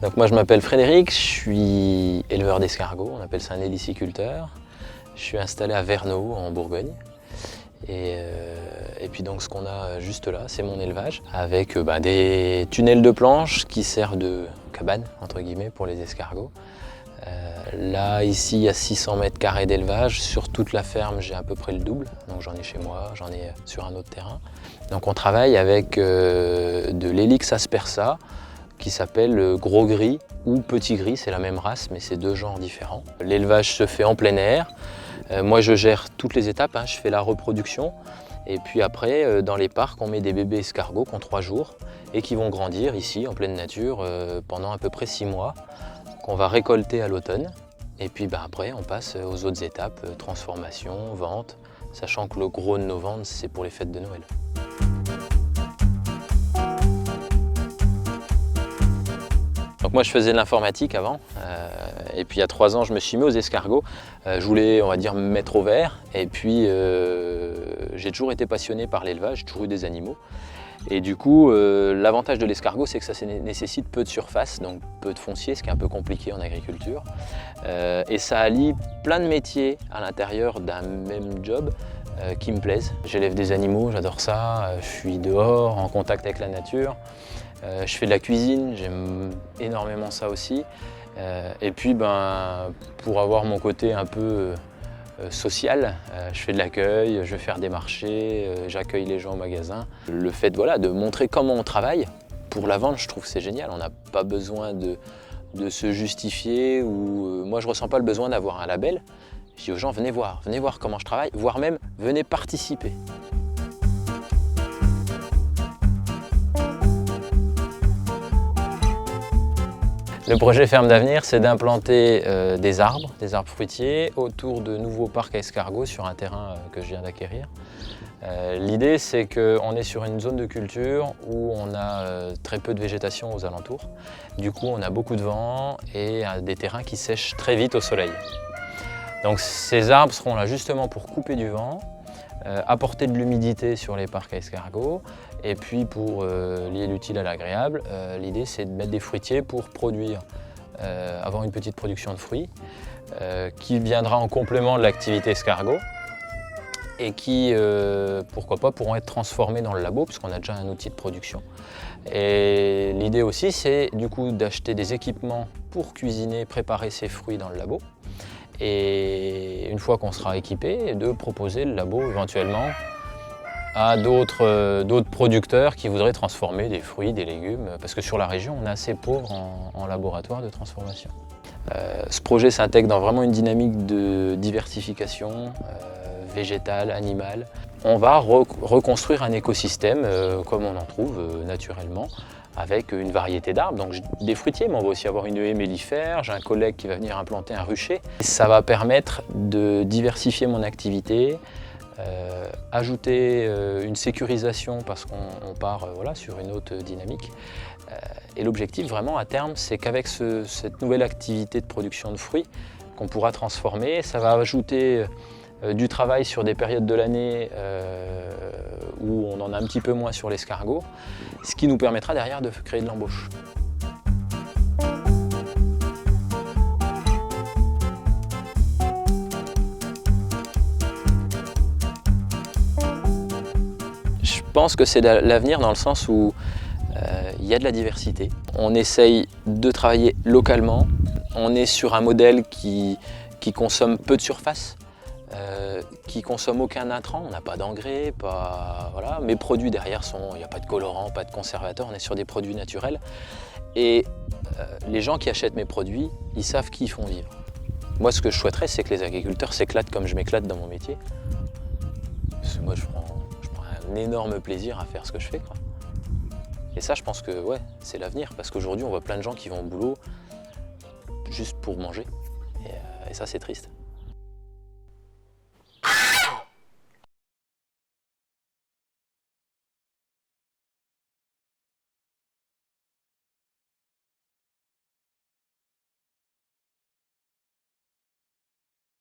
Donc moi je m'appelle Frédéric, je suis éleveur d'escargots, on appelle ça un héliciculteur. Je suis installé à Verneau en Bourgogne. Et puis donc ce qu'on a juste là, c'est mon élevage, avec des tunnels de planches qui servent de cabane, entre guillemets, pour les escargots. Là, ici, il y a 600 mètres carrés d'élevage. Sur toute la ferme, j'ai à peu près le double. Donc j'en ai chez moi, j'en ai sur un autre terrain. Donc on travaille avec de l'Helix aspersa, qui s'appelle gros gris ou petit gris, c'est la même race, mais c'est deux genres différents. L'élevage se fait en plein air. Moi, je gère toutes les étapes, je fais la reproduction. Et puis après, dans les parcs, on met des bébés escargots qui ont 3 jours et qui vont grandir ici, en pleine nature, pendant à peu près 6 mois, qu'on va récolter à l'automne. Et puis après, on passe aux autres étapes, transformation, vente, sachant que le gros de nos ventes, c'est pour les fêtes de Noël. Donc moi je faisais de l'informatique avant, et puis il y a 3 ans je me suis mis aux escargots. Je voulais, on va dire, me mettre au vert, et puis j'ai toujours été passionné par l'élevage, j'ai toujours eu des animaux. Et du coup, l'avantage de l'escargot, c'est que ça nécessite peu de surface, donc peu de foncier, ce qui est un peu compliqué en agriculture. Et ça allie plein de métiers à l'intérieur d'un même job qui me plaisent. J'élève des animaux, j'adore ça, je suis dehors, en contact avec la nature. Je fais de la cuisine, j'aime énormément ça aussi. Et puis pour avoir mon côté un peu social, je fais de l'accueil, je vais faire des marchés, j'accueille les gens au magasin. Le fait de montrer comment on travaille, pour la vente, je trouve que c'est génial. On n'a pas besoin de se justifier, ou moi je ne ressens pas le besoin d'avoir un label. Je dis aux gens, venez voir comment je travaille, voire même venez participer. Le projet Ferme d'avenir, c'est d'implanter des arbres fruitiers, autour de nouveaux parcs à escargots sur un terrain que je viens d'acquérir. L'idée, c'est qu'on est sur une zone de culture où on a très peu de végétation aux alentours. Du coup, on a beaucoup de vent et des terrains qui sèchent très vite au soleil. Donc ces arbres seront là justement pour couper du vent, apporter de l'humidité sur les parcs à escargots, et puis pour lier l'utile à l'agréable, l'idée c'est de mettre des fruitiers pour produire, avoir une petite production de fruits qui viendra en complément de l'activité escargot et qui, pourquoi pas, pourront être transformés dans le labo puisqu'on a déjà un outil de production. Et l'idée aussi c'est du coup d'acheter des équipements pour cuisiner, préparer ces fruits dans le labo. Et une fois qu'on sera équipé, de proposer le labo éventuellement à d'autres producteurs qui voudraient transformer des fruits, des légumes, parce que sur la région, on est assez pauvre en laboratoire de transformation. Ce projet s'intègre dans vraiment une dynamique de diversification végétale, animale. On va reconstruire un écosystème comme on en trouve naturellement, avec une variété d'arbres, donc des fruitiers, mais on va aussi avoir une haie mellifère. J'ai un collègue qui va venir implanter un rucher. Ça va permettre de diversifier mon activité, ajouter une sécurisation parce qu'on part sur une autre dynamique. Et l'objectif vraiment à terme, c'est qu'avec cette nouvelle activité de production de fruits qu'on pourra transformer, ça va ajouter du travail sur des périodes de l'année où on en a un petit peu moins sur l'escargot, ce qui nous permettra derrière de créer de l'embauche. Je pense que c'est l'avenir dans le sens où il y a de la diversité. On essaye de travailler localement, on est sur un modèle qui consomme peu de surface. Qui consomme aucun intrant, on n'a pas d'engrais, Mes produits derrière il n'y a pas de colorant, pas de conservateur, on est sur des produits naturels. Et les gens qui achètent mes produits, ils savent qui ils font vivre. Moi, ce que je souhaiterais, c'est que les agriculteurs s'éclatent comme je m'éclate dans mon métier. Parce que moi, je prends un énorme plaisir à faire ce que je fais, quoi. Et ça, je pense que c'est l'avenir, parce qu'aujourd'hui, on voit plein de gens qui vont au boulot juste pour manger. Et ça, c'est triste.